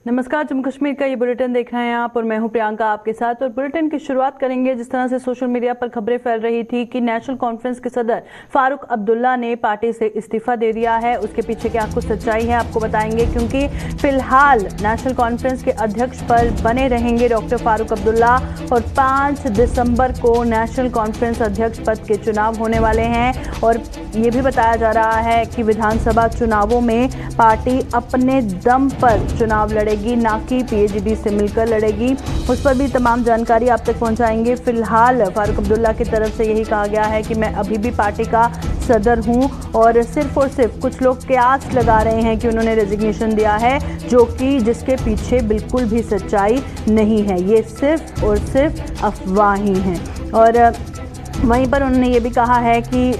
नमस्कार, जम्मू कश्मीर का ये बुलेटिन देख रहे हैं आप और मैं हूं प्रियंका आपके साथ। और बुलेटिन की शुरुआत करेंगे जिस तरह से सोशल मीडिया पर खबरें फैल रही थी कि नेशनल कॉन्फ्रेंस के सदर फारूक अब्दुल्ला ने पार्टी से इस्तीफा दे दिया है। उसके पीछे क्या कुछ सच्चाई है आपको बताएंगे, क्योंकि फिलहाल नेशनल कॉन्फ्रेंस के अध्यक्ष पर बने रहेंगे डॉक्टर फारूक अब्दुल्ला और 5 दिसंबर को नेशनल कॉन्फ्रेंस अध्यक्ष पद के चुनाव होने वाले हैं। और ये भी बताया जा रहा है कि विधानसभा चुनावों में पार्टी अपने दम पर चुनाव लड़ेगी, ना कि पीएचडी से मिलकर लड़ेगी। उस पर भी तमाम जानकारी आप तक पहुंचाएंगे। फिलहाल फारूक अब्दुल्ला की तरफ से यही कहा गया है कि मैं अभी भी पार्टी का सदर हूं और सिर्फ कुछ लोग कयास लगा रहे हैं कि उन्होंने रेजिग्नेशन दिया है, जो कि जिसके पीछे बिल्कुल भी सच्चाई नहीं है। ये सिर्फ और सिर्फ अफवाह ही हैं। और वहीं पर उन्होंने ये भी कहा है कि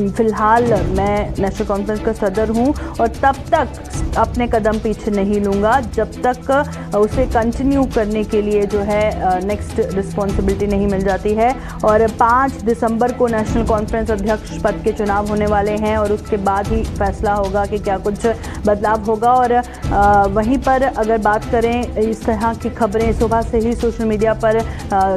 फिलहाल मैं नेशनल कॉन्फ्रेंस का सदर हूं और तब तक अपने कदम पीछे नहीं लूँगा जब तक उसे कंटिन्यू करने के लिए जो है नेक्स्ट रिस्पॉन्सिबिलिटी नहीं मिल जाती है। और 5 दिसंबर को नेशनल कॉन्फ्रेंस अध्यक्ष पद के चुनाव होने वाले हैं और उसके बाद ही फैसला होगा कि क्या कुछ बदलाव होगा। और वहीं पर अगर बात करें, इस तरह की खबरें सुबह से ही सोशल मीडिया पर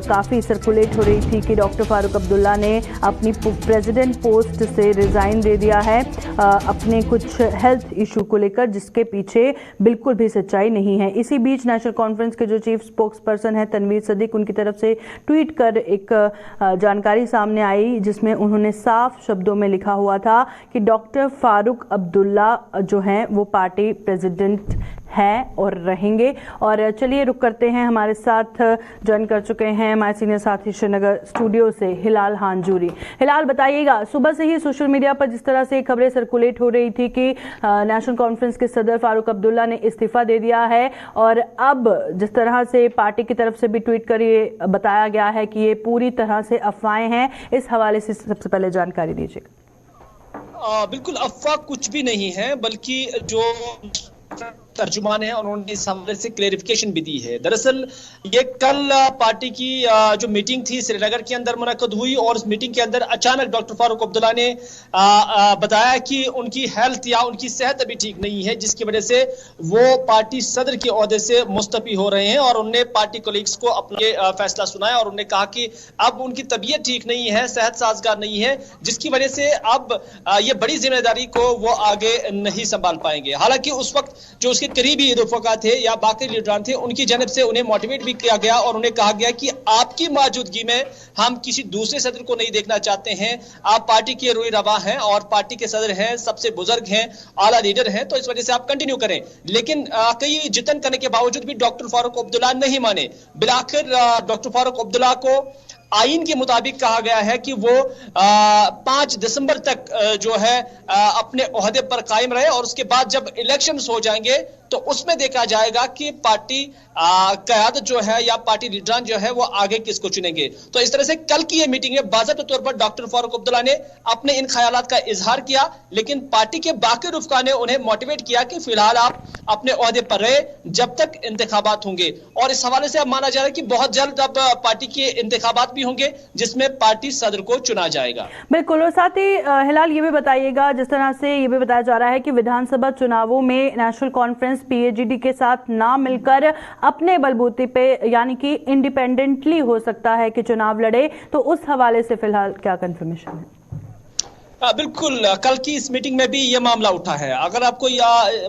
काफ़ी सर्कुलेट हो रही थी कि डॉक्टर फारूक अब्दुल्ला ने अपनी प्रेसिडेंट पोस्ट से रिज़ाइन दे दिया है अपने कुछ हेल्थ इशू को लेकर, जिसके पीछे बिल्कुल भी सच्चाई नहीं है। इसी बीच नेशनल कॉन्फ्रेंस के जो चीफ स्पोक्स पर्सन है तनवीर सदीक, उनकी तरफ से ट्वीट कर एक जानकारी सामने आई जिसमें उन्होंने साफ शब्दों में लिखा हुआ था कि डॉक्टर फारूक अब्दुल्ला जो हैं वो पार्टी प्रेसिडेंट हैं और रहेंगे। और चलिए रुक करते हैं, हमारे साथ ज्वाइन कर चुके हैं हमारे सीनियर साथी श्रीनगर स्टूडियो से हिलाल हांजूरी। हिलाल, बताइएगा, सुबह से ही सोशल मीडिया पर जिस तरह से खबरें सर्कुलेट हो रही थी कि नेशनल कॉन्फ्रेंस के सदर फारूक अब्दुल्ला ने इस्तीफा दे दिया है और अब जिस तरह से पार्टी की तरफ से भी ट्वीट कर ये बताया गया है कि ये पूरी तरह से अफवाहें हैं, इस हवाले से सबसे पहले जानकारी दीजिएगा। बिल्कुल अफवाह कुछ भी नहीं है, बल्कि जो तर्जुमान है उन्होंने इस हवाले से क्लेरिफिकेशन भी दी है। दरअसल ये कल पार्टी की जो मीटिंग थी श्रीनगर के अंदर मुनक्कद हुई और उस मीटिंग के अंदर अचानक डॉक्टर फारूक अब्दुल्ला ने बताया कि उनकी हेल्थ या उनकी सेहत अभी ठीक नहीं है, जिसकी वजह से वो पार्टी सदर के ओहदे से मुस्तफी हो रहे हैं। और उन्होंने पार्टी कोलीग्स को अपने फैसला सुनाया और उन्होंने कहा कि अब उनकी तबीयत ठीक नहीं है, सेहत साजगार नहीं है, जिसकी वजह से अब ये बड़ी जिम्मेदारी को वो आगे नहीं संभाल पाएंगे। हालांकि उस वक्त जो उसके करीबी रफका थे या बाकी लीडरान थे, उनकी जानब से उन्हें मोटिवेट भी किया गया और उन्हें कहा गया कि आपकी मौजूदगी में हम किसी दूसरे सदर को नहीं देखना चाहते हैं। आप पार्टी के रोई रवा हैं और पार्टी के सदर हैं, सबसे बुजुर्ग हैं, आला लीडर हैं, तो इस वजह से आप कंटिन्यू करें। लेकिन कई जितन करने के बावजूद भी डॉक्टर फारूक अब्दुल्ला नहीं माने। बिलाखिर डॉक्टर फारूक अब्दुल्ला को आईन के मुताबिक कहा गया है कि वो 5 दिसंबर तक जो है अपने ओहदे पर कायम रहे और उसके बाद जब इलेक्शंस हो जाएंगे तो उसमें देखा जाएगा कि पार्टी क़यादत जो है या पार्टी लीडरान जो है वो आगे किसको चुनेंगे। तो इस तरह से कल की ये मीटिंग में बाज़ाब्ते तौर पर डॉक्टर फारूक अब्दुल्ला ने अपने इन ख्यालात का इजहार किया, लेकिन पार्टी के बाकी रुफ़का ने उन्हें मोटिवेट किया कि फिलहाल आप अपने ओहदे पर रहे जब तक इंतखाबात होंगे। और इस हवाले से अब माना जा रहा है कि बहुत जल्द अब पार्टी के इंतखाबात भी होंगे जिसमें पार्टी सदर को चुना जाएगा। बिल्कुल। और साथ ही हिलाल ये भी बताइएगा, जिस तरह से ये भी बताया जा रहा है कि विधानसभा चुनावों में नेशनल कॉन्फ्रेंस पीएचडी के साथ ना मिलकर अपने बलबूते पे यानी कि इंडिपेंडेंटली हो सकता है कि चुनाव लड़े, तो उस हवाले से फिलहाल क्या कंफर्मेशन है? बिल्कुल, कल की इस मीटिंग में भी यह मामला उठा है। अगर आपको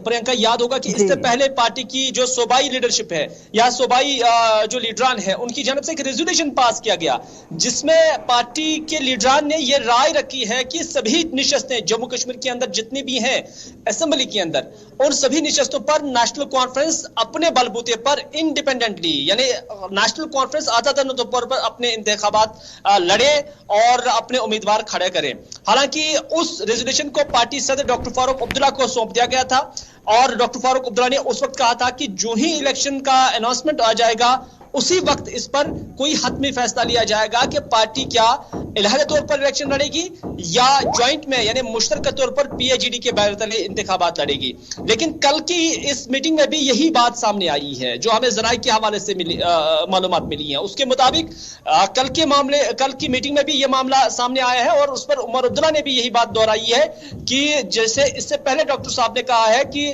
प्रियंका याद होगा कि इससे पहले पार्टी की जो सूबाई लीडरशिप है या सूबाई जो लीडरान है, उनकी जानब से एक रेजोल्यूशन पास किया गया जिसमें पार्टी के लीडरान ने यह राय रखी है कि सभी निशस्तें जम्मू कश्मीर के अंदर जितनी भी हैं असेंबली के अंदर, उन सभी निशस्तों पर नेशनल कॉन्फ्रेंस अपने बलबूते पर इंडिपेंडेंटली यानी नेशनल कॉन्फ्रेंस आजादाना तौर पर अपने इंतखाबात लड़े और अपने उम्मीदवार खड़े करें। हालांकि उस रेजोल्यूशन को पार्टी सदर डॉक्टर फारूक अब्दुल्ला को सौंप दिया गया था और डॉक्टर फारूक अब्दुल्ला ने उस वक्त कहा था कि जो ही इलेक्शन का अनाउंसमेंट आ जाएगा उसी वक्त इस पर कोई हतमी फैसला लिया जाएगा कि पार्टी क्या इलाही तौर पर इलेक्शन लड़ेगी या ज्वाइंट में यानी मुश्तरका तौर पर पीएचईडी के बैरतले इंतखाबात लड़ेगी। लेकिन कल की इस मीटिंग में भी यही बात सामने आई है जो हमें जराए के हवाले से मालूमात मिली है। उसके मुताबिक कल की मीटिंग में भी यह मामला सामने आया है और उस पर उमर अब्दुल्ला ने भी यही बात दोहराई है कि जैसे इससे पहले डॉक्टर साहब ने कहा है कि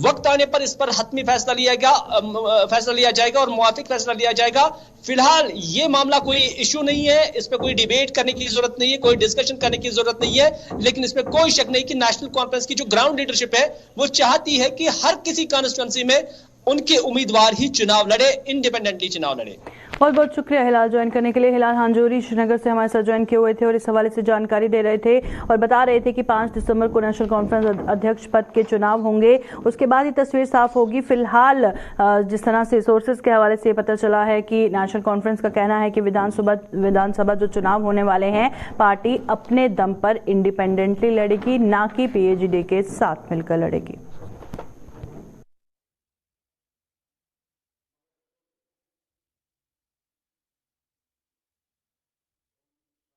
वक्त आने पर इस पर हतमी फैसला लिया जाएगा और मुवाफिक फैसला लिया जाएगा। फिलहाल ये मामला कोई इश्यू नहीं है, इस पर कोई डिबेट करने की जरूरत नहीं है, कोई डिस्कशन करने की जरूरत नहीं है। लेकिन इसमें कोई शक नहीं कि नेशनल कॉन्फ्रेंस की जो ग्राउंड लीडरशिप है वो चाहती है कि हर किसी कॉन्स्टिट्यूंसी में उनके उम्मीदवार ही चुनाव लड़े, इंडिपेंडेंटली चुनाव लड़े। बहुत बहुत शुक्रिया हिलाल ज्वाइन करने के लिए। हिलाल हांजोरी श्रीनगर से हमारे साथ ज्वाइन किए हुए थे और इस हवाले से जानकारी दे रहे थे और बता रहे थे कि 5 दिसंबर को नेशनल कॉन्फ्रेंस अध्यक्ष पद के चुनाव होंगे, उसके बाद ही तस्वीर साफ होगी। फिलहाल जिस तरह से सोर्सेज के हवाले से पता चला है कि नेशनल कॉन्फ्रेंस का कहना है कि विधानसभा जो चुनाव होने वाले हैं पार्टी अपने दम पर इंडिपेंडेंटली लड़ेगी, ना कि पीएचईडी के साथ मिलकर लड़ेगी।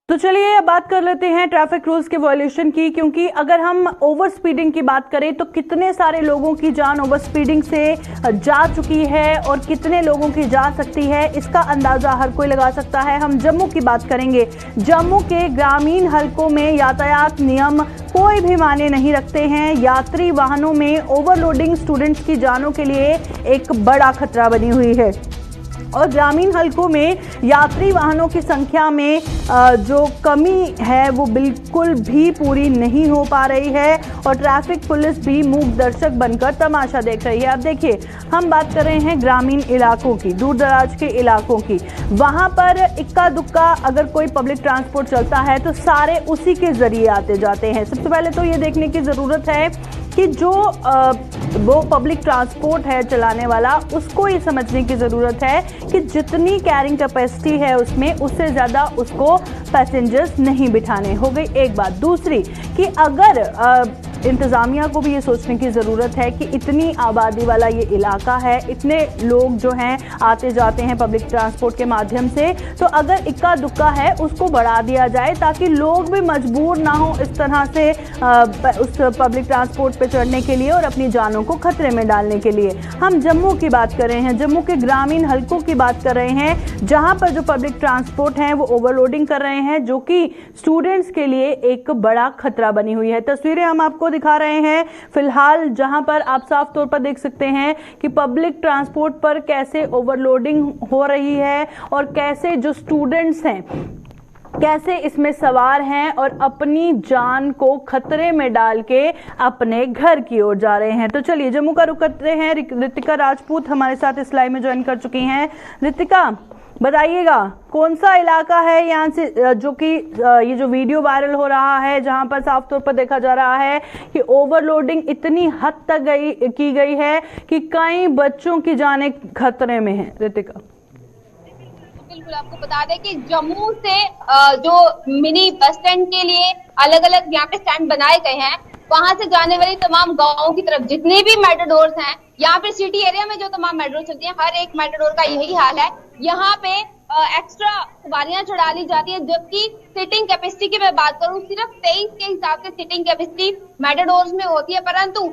तो चलिए अब बात कर लेते हैं ट्रैफिक रूल्स के वायलेशन की, क्योंकि अगर हम ओवर स्पीडिंग की बात करें तो कितने सारे लोगों की जान ओवर स्पीडिंग से जा चुकी है और कितने लोगों की जा सकती है इसका अंदाजा हर कोई लगा सकता है। हम जम्मू की बात करेंगे। जम्मू के ग्रामीण हलकों में यातायात नियम कोई भी मायने नहीं रखते हैं। यात्री वाहनों में ओवरलोडिंग स्टूडेंट्स की जानों के लिए एक बड़ा खतरा बनी हुई है और ग्रामीण हलकों में यात्री वाहनों की संख्या में जो कमी है वो बिल्कुल भी पूरी नहीं हो पा रही है और ट्रैफिक पुलिस भी मूक दर्शक बनकर तमाशा देख रही है। अब देखिए, हम बात कर रहे हैं ग्रामीण इलाकों की, दूर दराज के इलाकों की। वहां पर इक्का दुक्का अगर कोई पब्लिक ट्रांसपोर्ट चलता है तो सारे उसी के जरिए आते जाते हैं। सबसे पहले तो ये देखने की ज़रूरत है कि जो वो पब्लिक ट्रांसपोर्ट है चलाने वाला, उसको ये समझने की ज़रूरत है कि जितनी कैरिंग कैपेसिटी है उसमें उससे ज़्यादा उसको पैसेंजर्स नहीं बिठाने। हो गई एक बात। दूसरी कि अगर इंतज़ामिया को भी ये सोचने की ज़रूरत है कि इतनी आबादी वाला ये इलाका है, इतने लोग जो हैं आते जाते हैं पब्लिक ट्रांसपोर्ट के माध्यम से, तो अगर इक्का दुक्का है उसको बढ़ा दिया जाए ताकि लोग भी मजबूर ना हो इस तरह से उस पब्लिक ट्रांसपोर्ट पे चढ़ने के लिए और अपनी जानों को खतरे में डालने के लिए। हम जम्मू की बात कर रहे हैं, जम्मू के ग्रामीण हलकों की बात कर रहे हैं, जहां पर जो पब्लिक ट्रांसपोर्ट हैं वो ओवरलोडिंग कर रहे हैं, जो कि स्टूडेंट्स के लिए एक बड़ा खतरा बनी हुई है। तस्वीरें हम आपको दिखा रहे हैं फिलहाल, जहां पर आप साफ तौर पर देख सकते हैं कि पब्लिक ट्रांसपोर्ट पर कैसे ओवरलोडिंग हो रही है और कैसे जो स्टूडेंट्स हैं कैसे इसमें सवार हैं और अपनी जान को खतरे में डाल के अपने घर की ओर जा रहे हैं। तो चलिए जम्मू का रुख करते हैं। रितिका राजपूत हमारे साथ इस लाइव में ज्वाइन कर चुकी हैं। रितिका, बताइएगा कौन सा इलाका है यहाँ से जो कि ये जो वीडियो वायरल हो रहा है, जहां पर साफ तौर पर देखा जा रहा है कि ओवरलोडिंग इतनी हद तक की गई है कि कई बच्चों की जानें खतरे में है। रितिका, बिल्कुल आपको बता दें कि जम्मू से जो मिनी बस स्टैंड के लिए अलग अलग यहाँ पे स्टैंड बनाए गए हैं, वहां से जाने वाली तमाम गांवों की तरफ जितने भी मेट्रोडोर्स हैं, यहाँ पे सिटी एरिया में जो तमाम मेट्रो चलती हैं, हर एक मेट्रोडोर का यही हाल है। यहाँ पे एक्स्ट्रा सवारियां चढ़ा ली जाती है, जबकि सीटिंग कैपेसिटी की मैं बात करूं सिर्फ 23 के हिसाब से सीटिंग कैपेसिटी मेट्रोडोर्स में होती है। परंतु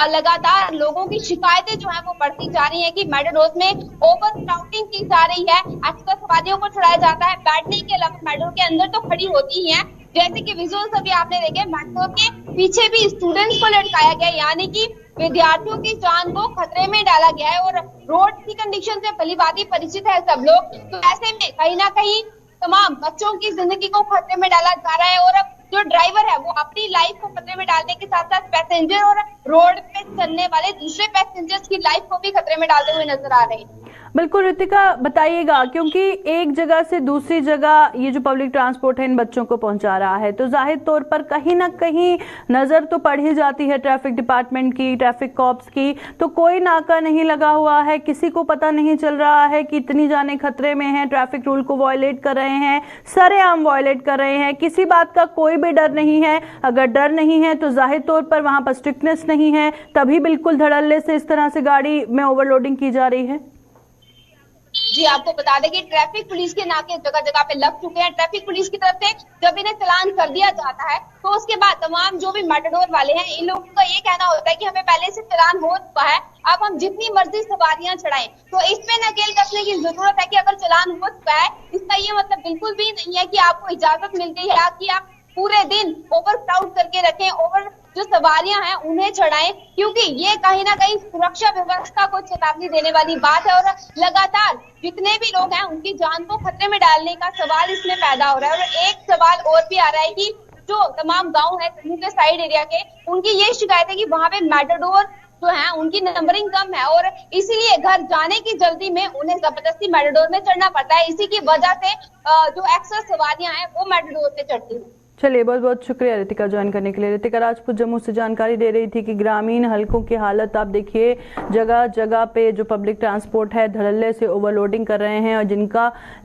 लगातार लोगों की शिकायतें जो है वो बढ़ती जा रही है कि मेट्रोडोर्स में ओवर क्राउडिंग की जा रही है, एक्स्ट्रा सवारियों को चढ़ाया जाता है, बैठने के अलावा मेट्रो के अंदर तो खड़ी होती ही है। जैसे कि विजुअल्स अभी आपने देखे, मेट्रो के पीछे भी स्टूडेंट्स को लटकाया गया, यानी कि विद्यार्थियों की जान को खतरे में डाला गया है। और रोड की कंडीशन से भलीभांति परिचित है सब लोग, तो ऐसे में कहीं ना कहीं तमाम बच्चों की जिंदगी को खतरे में डाला जा रहा है और जो ड्राइवर है वो अपनी लाइफ को खतरे में डालने के साथ साथ पैसेंजर और रोड पे चलने वाले दूसरे पैसेंजर्स की लाइफ को भी खतरे में डालते हुए नजर आ रहे हैं। बिल्कुल रितिका, बताइएगा, क्योंकि एक जगह से दूसरी जगह ये जो पब्लिक ट्रांसपोर्ट है इन बच्चों को पहुंचा रहा है, तो जाहिर तौर पर कहीं ना कहीं नजर तो पड़ ही जाती है ट्रैफिक डिपार्टमेंट की, ट्रैफिक कॉप्स की। तो कोई नाका नहीं लगा हुआ है, किसी को पता नहीं चल रहा है कि इतनी जाने खतरे में हैं, ट्रैफिक रूल को वायलेट कर रहे हैं, सरेआम वायलेट कर रहे हैं, किसी बात का कोई भी डर नहीं है। अगर डर नहीं है तो जाहिर तौर पर वहां पर स्ट्रिक्टनेस नहीं है, तभी बिल्कुल धड़ल्ले से इस तरह से गाड़ी में ओवरलोडिंग की जा रही है। जी आपको बता दें कि ट्रैफिक पुलिस के नाके जगह जगह पे लग चुके हैं। ट्रैफिक पुलिस की तरफ से जब इन्हें चालान कर दिया जाता है तो उसके बाद तमाम जो भी मेटाडोर वाले हैं इन लोगों का ये कहना होता है कि हमें पहले से चालान हो चुका है, अब हम जितनी मर्जी सवारियां चढ़ाएं। तो इस पे नकेल कसने की जरूरत है कि अगर चालान हो चुका है इसका ये मतलब बिल्कुल भी नहीं है कि आपको इजाजत मिल गई है कि आप पूरे दिन ओवर क्राउड करके रखें, ओवर जो सवारियां हैं उन्हें चढ़ाएं, क्योंकि ये कहीं ना कहीं सुरक्षा व्यवस्था को चेतावनी देने वाली बात है। और लगातार जितने भी लोग हैं उनकी जान को खतरे में डालने का सवाल इसमें पैदा हो रहा है। और एक सवाल और भी आ रहा है कि जो तमाम गांव है जम्मू के साइड एरिया के, उनकी ये शिकायत है कि वहां पे मेटाडोर जो है उनकी नंबरिंग कम है और इसीलिए घर जाने की जल्दी में उन्हें जबरदस्ती मेटाडोर में चढ़ना पड़ता है। इसी की वजह से जो अक्सर सवारियां हैं वो मेटाडोर पे चढ़ती हैं। चलिए, बहुत बहुत शुक्रिया रितिका ज्वाइन करने के लिए। रितिका राजपूत जम्मू से जानकारी दे रही थी कि ग्रामीण हलकों की हालत आप देखिए, जगह जगह पे जो पब्लिक ट्रांसपोर्ट है धड़ल्ले से ओवरलोडिंग कर रहे हैं और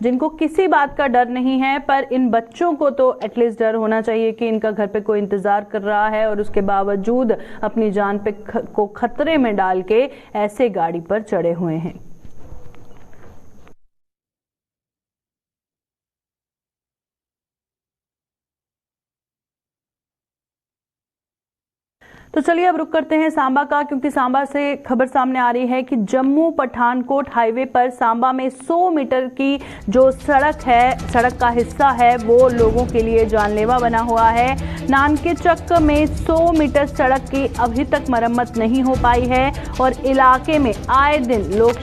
जिनको किसी बात का डर नहीं है, पर इन बच्चों को तो एटलीस्ट डर होना चाहिए कि इनका घर पे कोई इंतजार कर रहा है और उसके बावजूद अपनी जान पे को खतरे में डाल के ऐसे गाड़ी पर चढ़े हुए हैं। तो चलिए अब रुक करते हैं सांबा का, क्योंकि सांबा से खबर सामने आ रही है कि जम्मू पठानकोट हाईवे पर सांबा में 100 मीटर की जो सड़क का हिस्सा है वो लोगों के लिए जानलेवा बना हुआ है। नानकेचक में 100 मीटर सड़क की अभी तक मरम्मत नहीं हो पाई है और इलाके में आए दिन लोग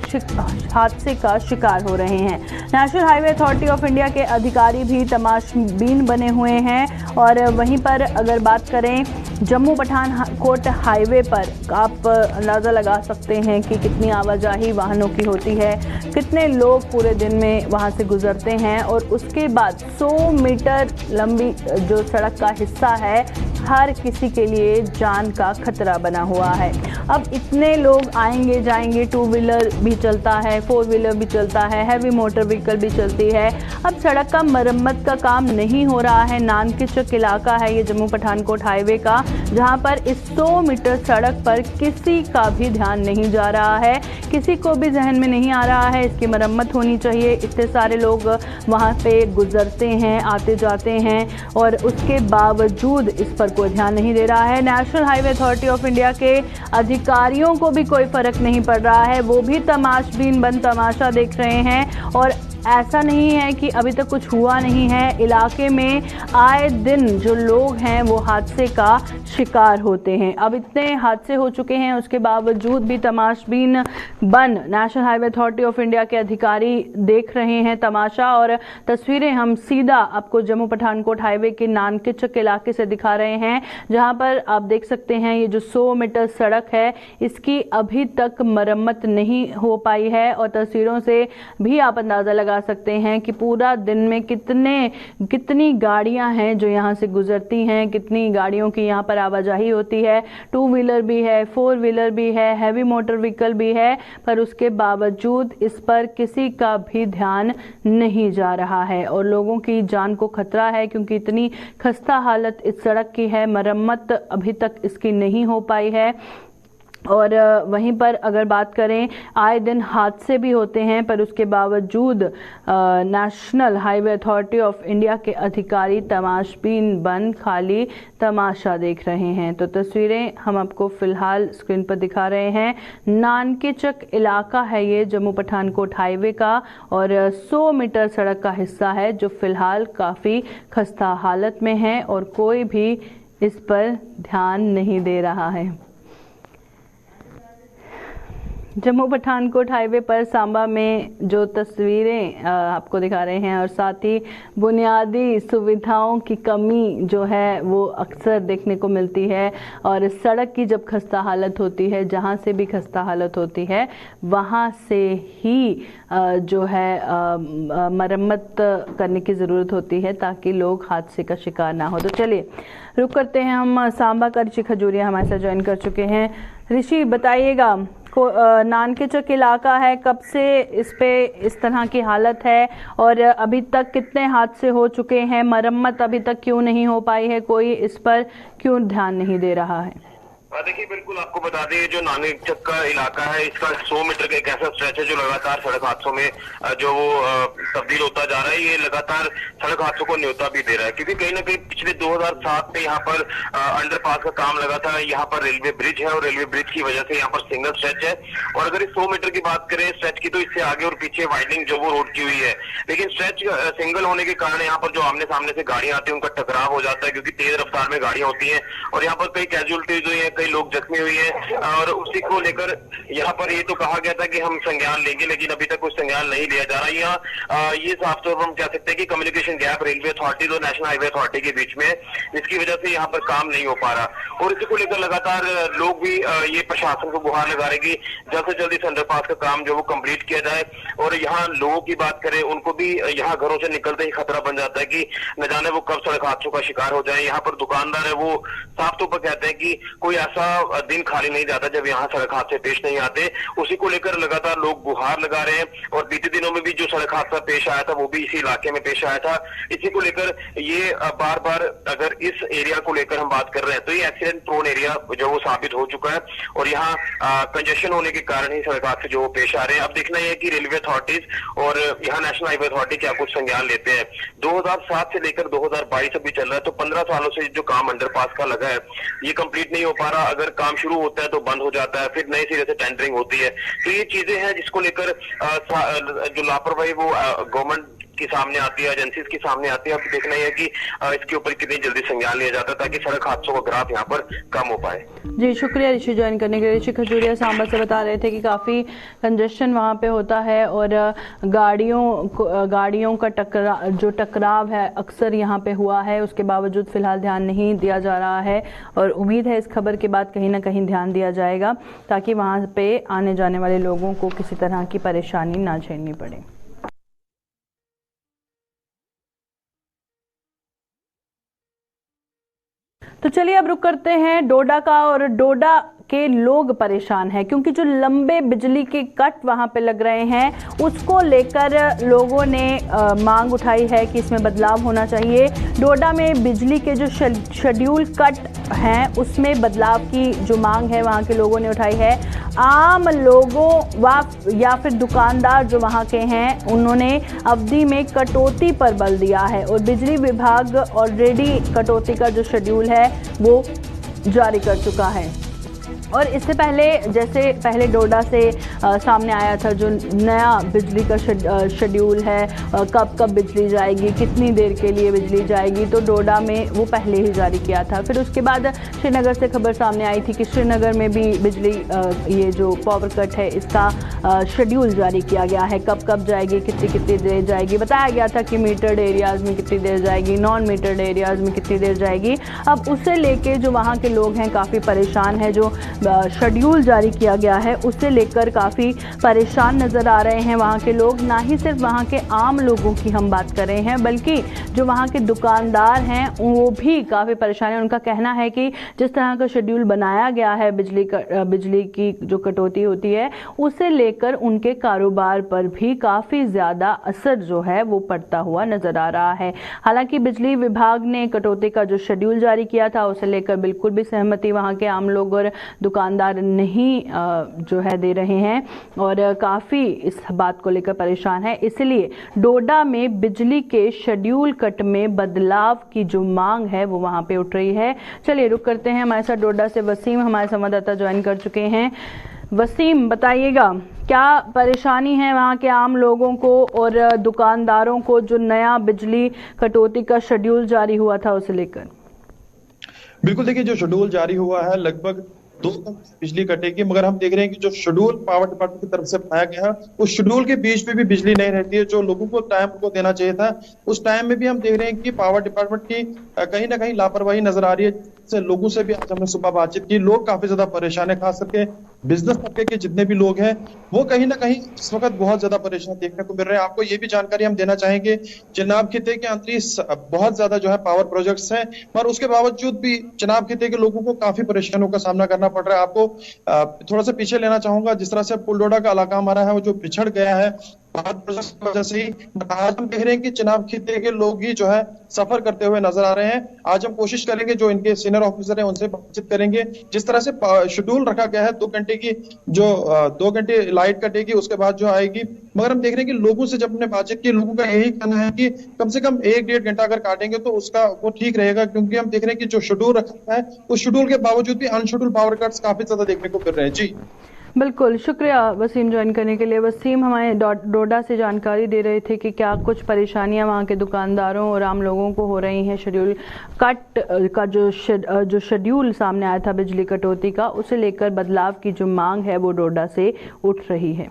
हादसे का शिकार हो रहे हैं। National highway authority of India के अधिकारी भी तमाशबीन बने हुए हैं। और वहीं पर अगर बात करें जम्मू पठानकोट हाईवे पर, आप अंदाज़ा लगा सकते हैं कि कितनी आवाजाही वाहनों की होती है, कितने लोग पूरे दिन में वहां से गुजरते हैं। और उसके बाद 100 मीटर लंबी जो सड़क का हिस्सा है हर किसी के लिए जान का खतरा बना हुआ है। अब इतने लोग आएंगे जाएंगे, 2 व्हीलर भी चलता है, 4 व्हीलर भी चलता है, हैवी मोटर व्हीकल भी चलती है। अब सड़क का मरम्मत का काम नहीं हो रहा है। नानकेचक इलाका है ये जम्मू पठानकोट हाईवे का, जहां पर इस 100 मीटर सड़क पर किसी का भी ध्यान नहीं जा रहा है, किसी को भी जहन में नहीं आ रहा है इसकी मरम्मत होनी चाहिए। इतने सारे लोग वहां पे गुजरते हैं, आते जाते हैं और उसके बावजूद इस पर कोई ध्यान नहीं दे रहा है। National highway authority of India के अधिकारियों को भी कोई फर्क नहीं पड़ रहा है, वो भी तमाशबीन बन तमाशा देख रहे हैं। और ऐसा नहीं है कि अभी तक कुछ हुआ नहीं है, इलाके में आए दिन जो लोग हैं वो हादसे का शिकार होते हैं। अब इतने हादसे हो चुके हैं उसके बावजूद भी तमाशबीन बन national highway authority of India के अधिकारी देख रहे हैं तमाशा। और तस्वीरें हम सीधा आपको जम्मू पठानकोट हाईवे के नानकेचक इलाके से दिखा रहे हैं, जहां पर आप देख सकते हैं ये जो 100 मीटर सड़क है इसकी अभी तक मरम्मत नहीं हो पाई है। और तस्वीरों से भी आप अंदाजा लगा सकते हैं कि पूरा दिन में कितनी गाड़ियां हैं जो यहां से गुजरती हैं, कितनी गाड़ियों की यहां पर आवाजाही होती है। 2 व्हीलर भी है, 4 व्हीलर भी है, हैवी मोटर व्हीकल भी है, पर उसके बावजूद इस पर किसी का भी ध्यान नहीं जा रहा है और लोगों की जान को खतरा है, क्योंकि इतनी खस्ता हालत इस सड़क की है, मरम्मत अभी तक इसकी नहीं हो पाई है। और वहीं पर अगर बात करें आए दिन हादसे भी होते हैं, पर उसके बावजूद national highway authority of India के अधिकारी तमाशबीन बन खाली तमाशा देख रहे हैं। तो तस्वीरें हम आपको फिलहाल स्क्रीन पर दिखा रहे हैं। नानकेचक इलाका है ये जम्मू पठानकोट हाईवे का और 100 मीटर सड़क का हिस्सा है जो फिलहाल काफ़ी खस्ता हालत में है और कोई भी इस पर ध्यान नहीं दे रहा है। जम्मू पठानकोट हाईवे पर सांबा में जो तस्वीरें आपको दिखा रहे हैं और साथ ही बुनियादी सुविधाओं की कमी जो है वो अक्सर देखने को मिलती है। और सड़क की जब खस्ता हालत होती है, जहां से भी खस्ता हालत होती है वहां से ही जो है मरम्मत करने की ज़रूरत होती है ताकि लोग हादसे का शिकार ना हो। तो चलिए रुक करते हैं हम सांबा का। ऋषि खजूरिया हमारे साथ ज्वाइन कर चुके हैं। ऋषि, बताइएगा, नानकेचक इलाका है, कब से इस पे इस तरह की हालत है और अभी तक कितने हादसे हो चुके हैं, मरम्मत अभी तक क्यों नहीं हो पाई है, कोई इस पर क्यों ध्यान नहीं दे रहा है? देखिए, बिल्कुल आपको बता दें, जो नानक चक का इलाका है, इसका 100 मीटर का एक ऐसा स्ट्रेच है जो लगातार सड़क हादसों में जो वो तब्दील होता जा रहा है। ये लगातार सड़क हादसों को न्योता भी दे रहा है, क्योंकि कहीं ना कहीं पिछले 2007 में यहाँ पर अंडरपास का काम लगा था। यहाँ पर रेलवे ब्रिज है और रेलवे ब्रिज की वजह से यहाँ पर सिंगल स्ट्रेच है। और अगर इस 100 मीटर की बात करें स्ट्रेच की, तो इससे आगे और पीछे वाइडनिंग जो वो रोड की हुई है, लेकिन स्ट्रेच सिंगल होने के कारण यहाँ पर जो आमने सामने से गाड़ियां आती है उनका टकराव हो जाता है, क्योंकि तेज रफ्तार में गाड़ियां होती हैं और यहाँ पर कई कैजुअलिटीज हुई है, कई लोग जख्मी हुए हैं। और उसी को लेकर यहाँ पर ये तो कहा गया था कि हम संज्ञान लेंगे, लेकिन अभी तक कोई संज्ञान नहीं लिया जा रहा है। यहाँ ये साफ तौर पर हम कह सकते हैं कि कम्युनिकेशन गैप रेलवे अथॉरिटी और नेशनल हाईवे अथॉरिटी के बीच में, जिसकी वजह से यहाँ पर काम नहीं हो पा रहा। और इसी को लेकर लगातार लोग भी ये प्रशासन को गुहार लगा रहे कि जल्द से जल्द इस अंडरपास का काम जो वो कंप्लीट किया जाए। और यहाँ लोगों की बात करें, उनको भी यहाँ घरों से निकलते ही खतरा बन जाता है कि न जाने वो कब सड़क हादसों का शिकार हो जाए। यहाँ पर दुकानदार है, वो साफ तौर पर कहते हैं कि कोई ऐसा दिन खाली नहीं जाता जब यहाँ सड़क हादसे पेश नहीं आते। उसी को लेकर लगातार लोग गुहार लगा रहे हैं। और बीते दिनों में भी जो सड़क हादसा पेश आया था वो भी इसी इलाके में पेश आया था। इसी को लेकर ये बार बार अगर इस एरिया को लेकर हम बात कर रहे हैं तो ये एक्सीडेंट प्रोन एरिया जो वो साबित हो चुका है और यहाँ कंजेशन होने के कारण ही सड़क हादसे जो पेश आ रहे हैं। अब देखना यह है कि रेलवे अथॉरिटीज और यहाँ नेशनल हाईवे अथॉरिटी क्या कुछ संज्ञान लेते हैं। 2007 से लेकर 2022 अभी चल रहा है, तो 15 सालों से जो काम अंडरपास का लगा है ये कंप्लीट नहीं हो पा रहा। अगर काम शुरू होता है तो बंद हो जाता है, फिर नए सिरे से टेंडरिंग होती है। तो ये चीजें हैं जिसको लेकर जो लापरवाही वो गवर्नमेंट की सामने आती है, एजेंसीज की सामने आती है। अब देखना ही है कि इसके ऊपर कितनी जल्दी संज्ञान लिया जाता है ताकि सड़क हादसों का ग्राफ यहाँ पर कम हो पाए। जी शुक्रिया ऋषि ज्वाइन करने के लिए। ऋषि खजूरिया सांबा से बता रहे थे कि काफी कंजेशन वहाँ पे होता है और गाड़ियों का टकराव है अक्सर यहाँ पे हुआ है। उसके बावजूद फिलहाल ध्यान नहीं दिया जा रहा है और उम्मीद है इस खबर के बाद कहीं ना कहीं ध्यान दिया जाएगा ताकि वहाँ पे आने जाने वाले लोगों को किसी तरह की परेशानी ना झेलनी पड़े। तो चलिए अब रुक करते हैं डोडा का। और डोडा के लोग परेशान हैं क्योंकि जो लंबे बिजली के कट वहां पे लग रहे हैं उसको लेकर लोगों ने मांग उठाई है कि इसमें बदलाव होना चाहिए। डोडा में बिजली के जो शेड्यूल कट हैं उसमें बदलाव की जो मांग है वहां के लोगों ने उठाई है। आम लोगों या फिर दुकानदार जो वहां के हैं उन्होंने अवधि में कटौती पर बल दिया है और बिजली विभाग ऑलरेडी कटौती का जो शेड्यूल है वो जारी कर चुका है। और इससे पहले जैसे पहले डोडा से सामने आया था जो नया बिजली का शेड्यूल है, कब कब बिजली जाएगी, कितनी देर के लिए बिजली जाएगी, तो डोडा में वो पहले ही जारी किया था। फिर उसके बाद श्रीनगर से खबर सामने आई थी कि श्रीनगर में भी बिजली ये जो पावर कट है इसका शेड्यूल जारी किया गया है, कब कब जाएगी, कितनी देर जाएगी। बताया गया था कि मीटर्ड एरियाज़ में कितनी देर जाएगी, नॉन मीटर्ड एरियाज़ में कितनी देर जाएगी। अब उसे लेके जो वहाँ के लोग हैं काफ़ी परेशान है। जो शेड्यूल जारी किया गया है उससे लेकर काफ़ी परेशान नज़र आ रहे हैं वहाँ के लोग। ना ही सिर्फ वहाँ के आम लोगों की हम बात कर रहे हैं बल्कि जो वहाँ के दुकानदार हैं वो भी काफ़ी परेशान हैं। उनका कहना है कि जिस तरह का शेड्यूल बनाया गया है बिजली की जो कटौती होती है उसे लेकर उनके कारोबार पर भी काफ़ी ज़्यादा असर जो है वो पड़ता हुआ नज़र आ रहा है। हालांकि बिजली विभाग ने कटौती का जो शेड्यूल जारी किया था उसे लेकर बिल्कुल भी सहमति वहाँ के आम लोग और दुकानदार नहीं जो है दे रहे हैं और काफ़ी इस बात को लेकर परेशान है। इसलिए डोडा में बिजली के शेड्यूल कट में बदलाव की जो मांग है वो वहाँ पे उठ रही है। चलिए रुक करते हैं, हमारे साथ डोडा से वसीम हमारे संवाददाता ज्वाइन कर चुके हैं। वसीम बताइएगा क्या परेशानी है वहाँ के आम लोगों को और दुकानदारों को जो नया बिजली कटौती का शेड्यूल जारी हुआ था उसे लेकर? बिल्कुल, देखिए जो शेड्यूल जारी हुआ है लगभग 2 बिजली कटेगी, मगर हम देख रहे हैं कि जो शेड्यूल पावर डिपार्टमेंट की तरफ से बनाया गया है उस शेड्यूल के बीच में भी बिजली नहीं रहती है। जो लोगों को टाइम को देना चाहिए था उस टाइम में भी हम देख रहे हैं कि पावर डिपार्टमेंट की कहीं ना कहीं लापरवाही नजर आ रही है। लोगों से भी आज हमने सुबह बातचीत की, लोग काफी ज्यादा परेशान है, खास करके बिजनेस तबके के जितने भी लोग हैं वो कहीं ना कहीं इस वक्त बहुत ज्यादा परेशान देखने को मिल रहे हैं। आपको ये भी जानकारी हम देना चाहेंगे, चिनाब खिते के अंतरिक्ष बहुत ज्यादा जो है पावर प्रोजेक्ट्स हैं, पर उसके बावजूद भी चिनाब खिते के लोगों को काफी परेशानियों का सामना करना पड़ रहा है। आपको थोड़ा सा पीछे लेना चाहूंगा, जिस तरह से पुलडोडा का इलाका हमारा है वो जो पिछड़ गया है, भारत प्रोजेक्ट की वजह से ही आज हम देख रहे हैं कि चुनाव खित्ते के लोग ही जो है सफर करते हुए नजर आ रहे हैं। आज हम कोशिश करेंगे, जो इनके सीनियर ऑफिसर हैं उनसे बातचीत करेंगे। जिस तरह से शेड्यूल रखा गया है 2 घंटे की, जो 2 घंटे लाइट कटेगी, उसके बाद जो आएगी, मगर हम देख रहे हैं कि लोगों से जब हमने बातचीत की, लोगों का यही कहना है कि कम से कम 1-1.5 घंटा अगर काटेंगे तो उसका वो ठीक रहेगा, क्योंकि हम देख रहे हैं कि जो शेड्यूल रखा है उस शेड्यूल के बावजूद भी अनशेड्यूल पावर कट्स काफी ज्यादा देखने को मिल रहे हैं। जी बिल्कुल, शुक्रिया वसीम ज्वाइन करने के लिए। वसीम हमारे डोडा से जानकारी दे रहे थे कि क्या कुछ परेशानियां वहां के दुकानदारों और आम लोगों को हो रही हैं शेड्यूल कट का, जो शेड्यूल सामने आया था बिजली कटौती का, उसे लेकर बदलाव की जो मांग है वो डोडा से उठ रही है।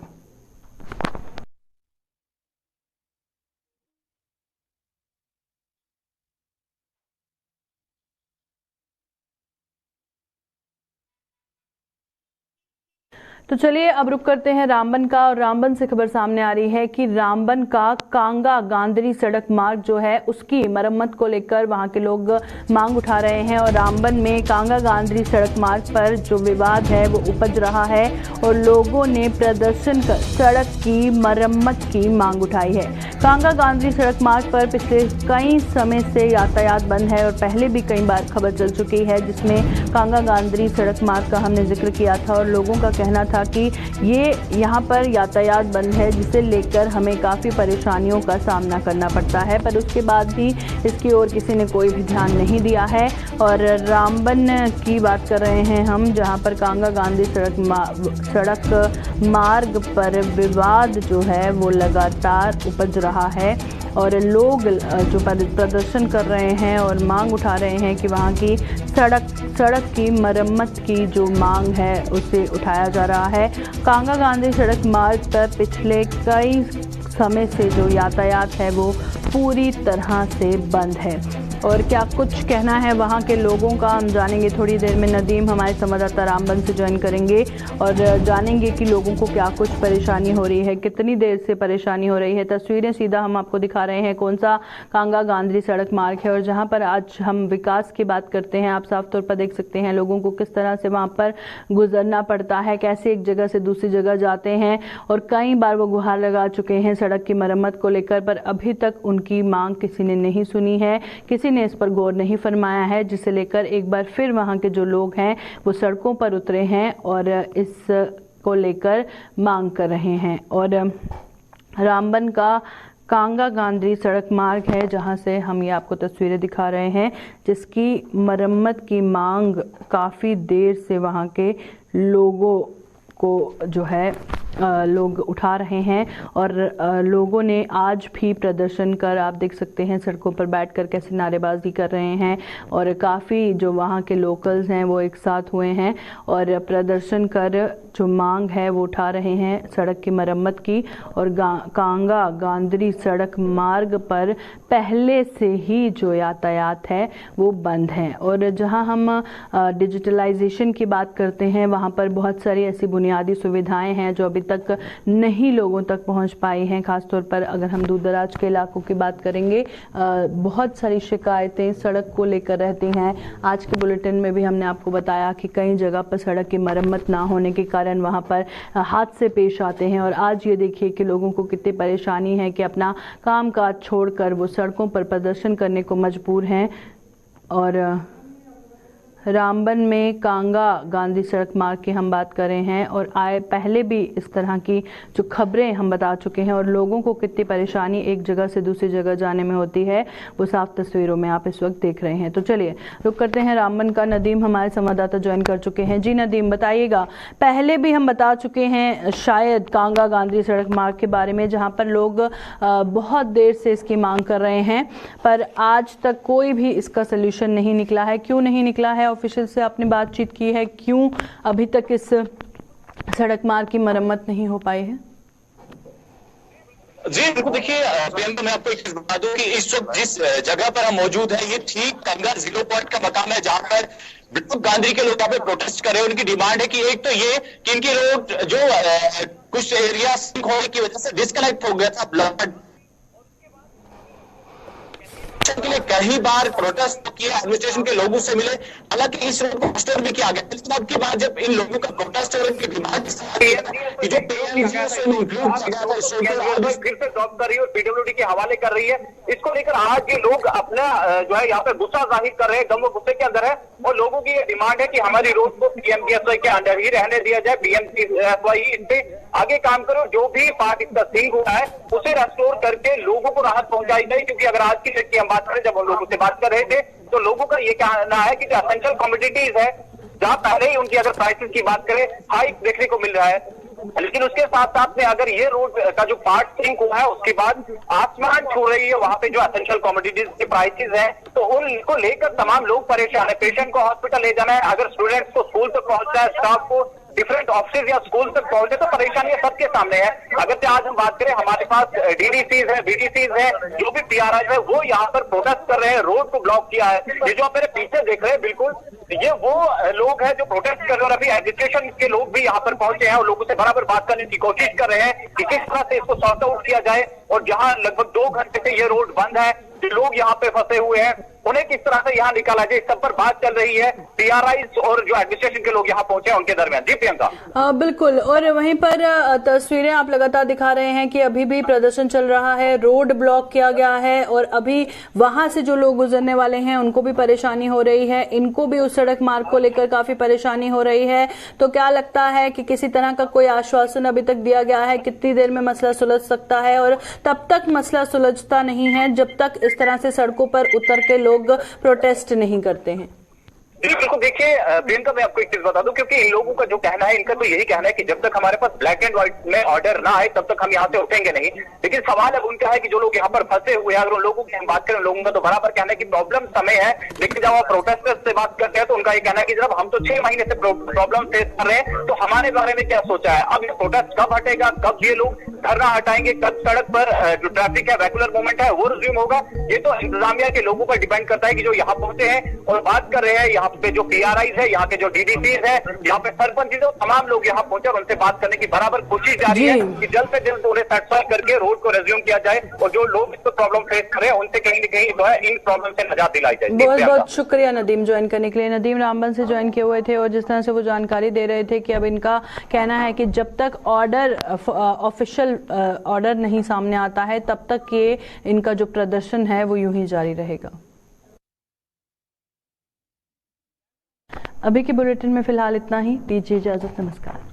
तो चलिए अब रुक करते हैं रामबन का, और रामबन से खबर सामने आ रही है कि रामबन का कांगा गांधरी सड़क मार्ग जो है उसकी मरम्मत को लेकर वहां के लोग मांग उठा रहे हैं। और रामबन में कांगा गांधरी सड़क मार्ग पर जो विवाद है वो उपज रहा है और लोगों ने प्रदर्शन कर सड़क की मरम्मत की मांग उठाई है। कांगा गांधरी सड़क मार्ग पर पिछले कई समय से यातायात बंद है और पहले भी कई बार खबर चल चुकी है जिसमें कांगा गांधरी सड़क मार्ग का हमने जिक्र किया था और लोगों का कहना था कि ये यहाँ पर यातायात बंद है जिसे लेकर हमें काफ़ी परेशानियों का सामना करना पड़ता है, पर उसके बाद भी इसकी ओर किसी ने कोई भी ध्यान नहीं दिया है। और रामबन की बात कर रहे हैं हम, जहाँ पर कांगा गांधी सड़क मार्ग पर विवाद जो है वो लगातार उपज रहा है और लोग जो प्रदर्शन कर रहे हैं और मांग उठा रहे हैं कि वहाँ की सड़क की मरम्मत की जो मांग है उसे उठाया जा रहा है। कांगा गांधी सड़क मार्ग पर पिछले कई समय से जो यातायात है वो पूरी तरह से बंद है। और क्या कुछ कहना है वहाँ के लोगों का, हम जानेंगे थोड़ी देर में। नदीम हमारे संवाददाता रामबन से ज्वाइन करेंगे और जानेंगे कि लोगों को क्या कुछ परेशानी हो रही है, कितनी देर से परेशानी हो रही है। तस्वीरें सीधा हम आपको दिखा रहे हैं कौन सा कांगा गांधरी सड़क मार्ग है और जहाँ पर आज हम विकास की बात करते हैं। आप साफ तौर पर देख सकते हैं लोगों को किस तरह से वहाँ पर गुजरना पड़ता है, कैसे एक जगह से दूसरी जगह जाते हैं और कई बार वो गुहार लगा चुके हैं सड़क की मरम्मत को लेकर, पर अभी तक उनकी मांग किसी ने नहीं सुनी है, किसी ने इस पर गौर नहीं फरमाया है, जिसे लेकर एक बार फिर वहां के जो लोग हैं वो सड़कों पर उतरे हैं और इस को लेकर मांग कर रहे हैं। और रामबन का कांगा गांधरी सड़क मार्ग है जहां से हम ये आपको तस्वीरें दिखा रहे हैं, जिसकी मरम्मत की मांग काफ़ी देर से वहां के लोगों को जो है लोग उठा रहे हैं। और लोगों ने आज भी प्रदर्शन कर, आप देख सकते हैं सड़कों पर बैठकर कैसे नारेबाजी कर रहे हैं और काफ़ी जो वहाँ के लोकल्स हैं वो एक साथ हुए हैं और प्रदर्शन कर जो मांग है वो उठा रहे हैं सड़क की मरम्मत की। और कांगा गांधरी सड़क मार्ग पर पहले से ही जो यातायात है वो बंद है। और जहां हम डिजिटलाइजेशन की बात करते हैं वहां पर बहुत सारी ऐसी बुनियादी सुविधाएं हैं जो अभी तक नहीं लोगों तक पहुंच पाई हैं। खासतौर पर अगर हम दूर दराज के इलाकों की बात करेंगे, बहुत सारी शिकायतें सड़क को लेकर रहती हैं। आज के बुलेटिन में भी हमने आपको बताया कि कई जगह पर सड़क की मरम्मत ना होने के कारण वहां पर हादसे पेश आते हैं। और आज ये देखिए कि लोगों को कितनी परेशानी है कि अपना कामकाज छोड़कर वो सड़कों पर प्रदर्शन करने को मजबूर हैं। और रामबन में कांगा गांधी सड़क मार्ग की हम बात कर रहे हैं और पहले भी इस तरह की जो खबरें हम बता चुके हैं और लोगों को कितनी परेशानी एक जगह से दूसरी जगह जाने में होती है वो साफ तस्वीरों में आप इस वक्त देख रहे हैं। तो चलिए रुक करते हैं रामबन का। नदीम हमारे संवाददाता ज्वाइन कर चुके हैं। जी नदीम, बताइएगा, पहले भी हम बता चुके हैं शायद कांगा गांधी सड़क मार्ग के बारे में, जहाँ पर लोग बहुत देर से इसकी मांग कर रहे हैं, पर आज तक कोई भी इसका सोल्यूशन नहीं निकला है। क्यों नहीं निकला है? ऑफिशियल से आपने बातचीत की है, क्यों अभी तक इस सड़क मार्ग की मरम्मत नहीं हो पाई है? जी बिल्कुल, देखिए प्रियंका, मैं आपको एक चीज बता दूं कि इस वक्त जिस जगह पर हम मौजूद हैं ये ठीक कांगा 0 पॉइंट का मकाम है, जहां पर बिल्कुल गांधी के लोग यहाँ पे प्रोटेस्ट कर रहे हैं। उनकी डिमांड है कि एक तो ये कि इनके रोड जो कुछ एरिया सिंक होने की वजह से डिस्कनेक्ट हो गया था, ब्लड के लिए कई बार प्रोटेस्ट किया, एडमिनिस्ट्रेशन के लोगों से मिले, हालांकि इस रोड को एक्सटेंड भी किया गया। लेकिन अब की बात जब इन लोगों का प्रोटेस्ट और इनकी डिमांड कि जो PMGSA में इंक्लूड किया गया था इस रोड को फिर से ड्रॉप कर रही है और PWD के हवाले कर रही है। इसको लेकर आज ये लोग अपना जो है यहाँ पे गुस्सा जाहिर कर रहे हैं, गम व गुस्से के अंदर है, और लोगों की ये डिमांड है कि हमारी रोड को PMGSA के अंदर ही रहने दिया जाए, PMGSA ही इनसे आगे काम करो, जो भी पार्ट इसका सिंक हुआ है उसे रेस्टोर करके लोगों को राहत पहुंचाई जाए। क्योंकि अगर आज की डेट की हम बात करें, जब हम लोगों से बात कर रहे थे तो लोगों का ये कहना है कि जो एसेंशियल कमोडिटीज है, जहां पहले ही उनकी अगर प्राइसेस की बात करें हाइक देखने को मिल रहा है, लेकिन उसके साथ साथ में अगर ये रोड का जो पार्ट सिंक हुआ है उसके बाद आसमान छू रही है वहां पे जो एसेंशियल कमोडिटीज के प्राइसेस हैं, तो उनको लेकर तमाम लोग परेशान है। पेशेंट को हॉस्पिटल ले जाना है, अगर स्टूडेंट्स को स्कूल तक पहुंचना है, स्टाफ को डिफरेंट ऑफिस या स्कूल तक पहुंचे, तो परेशानियां सबके सामने है। अगर से आज हम बात करें, हमारे पास DDCs है, BDCs है, जो भी PRIs है, वो यहाँ पर प्रोटेस्ट कर रहे हैं, रोड को ब्लॉक किया है। ये जो आप मेरे पीछे देख रहे हैं, बिल्कुल ये वो लोग हैं जो प्रोटेस्ट कर रहे हैं, और अभी एजुकेशन के लोग भी यहाँ पर पहुंचे हैं और लोगों से बराबर बात करने की कोशिश कर रहे हैं कि किस तरह से इसको सॉर्ट आउट किया जाए। और जहां लगभग 2 घंटे से ये रोड बंद है, जो लोग यहाँ पे फंसे हुए हैं, उन्हें किस तरह से यहाँ निकाला जाए, इस सब पर बात चल रही है। PRIs और जो एडमिनिस्ट्रेशन के लोग यहाँ पहुंचे हैं उनके दरमियान। जी प्रियंका। बिल्कुल, और वहीं पर तस्वीरें आप लगातार दिखा रहे हैं कि अभी भी प्रदर्शन चल रहा है, रोड ब्लॉक किया गया है, और अभी वहां से जो लोग गुजरने वाले हैं उनको भी परेशानी हो रही है, इनको भी उस सड़क मार्ग को लेकर काफी परेशानी हो रही है। तो क्या लगता है कि किसी तरह का कोई आश्वासन अभी तक दिया गया है, कितनी देर में मसला सुलझ सकता है? और तब तक मसला सुलझता नहीं है जब तक इस तरह से सड़कों पर उतर के लोग प्रोटेस्ट नहीं करते हैं। बिल्कुल, देखिए प्रियंका, मैं आपको एक चीज बता दूं, क्योंकि इन लोगों का जो कहना है, इनका तो यही कहना है कि जब तक हमारे पास ब्लैक एंड व्हाइट में ऑर्डर ना आए तब तक हम यहाँ से उठेंगे नहीं। लेकिन सवाल अब उनका है कि जो लोग यहाँ पर फंसे हुए हैं, अगर उन लोगों की हम बात करें, लोगों का तो बराबर कहना है कि प्रॉब्लम समय है, लेकिन जब आप प्रोटेस्टर्स से बात करते हैं तो उनका ये कहना है कि जब हम तो 6 महीने से प्रॉब्लम फेस कर रहे हैं, तो हमारे बारे में क्या सोचा है? अब ये प्रोटेस्ट कब हटेगा, कब ये लोग धरना हटाएंगे, कब सड़क पर जो ट्रैफिक है, रेगुलर मूवमेंट है, वो रिज्यूम होगा? ये तो इंतजामिया के लोगों पर डिपेंड करता है कि जो यहाँ पहुंचे हैं और बात कर रहे हैं। यहाँ पे जो PRIs है, यहाँ के जो DDCs है, यहाँ पे सरपंच है, तमाम लोग यहाँ पहुंचे और उनसे बात करने की बराबर कोशिश जारी है कि जल्द से जल्द उन्हें सेटिस्फाई करके रोड को रिज्यूम किया जाए, और जो लोग इसको प्रॉब्लम फेस कर रहे हैं उनसे कहीं न कहीं जो है इन प्रॉब्लम से निजात दिलाई जाए। बहुत बहुत शुक्रिया नदीम ज्वाइन करने के लिए। नदीम रामबन से ज्वाइन किए हुए थे, और जिस तरह से वो जानकारी दे रहे थे कि अब इनका कहना है कि जब तक ऑर्डर ऑफिशियल ऑर्डर नहीं सामने आता है तब तक ये इनका जो प्रदर्शन है वो यूं ही जारी रहेगा। अभी के बुलेटिन में फिलहाल इतना ही। दीजिए इजाजत, नमस्कार।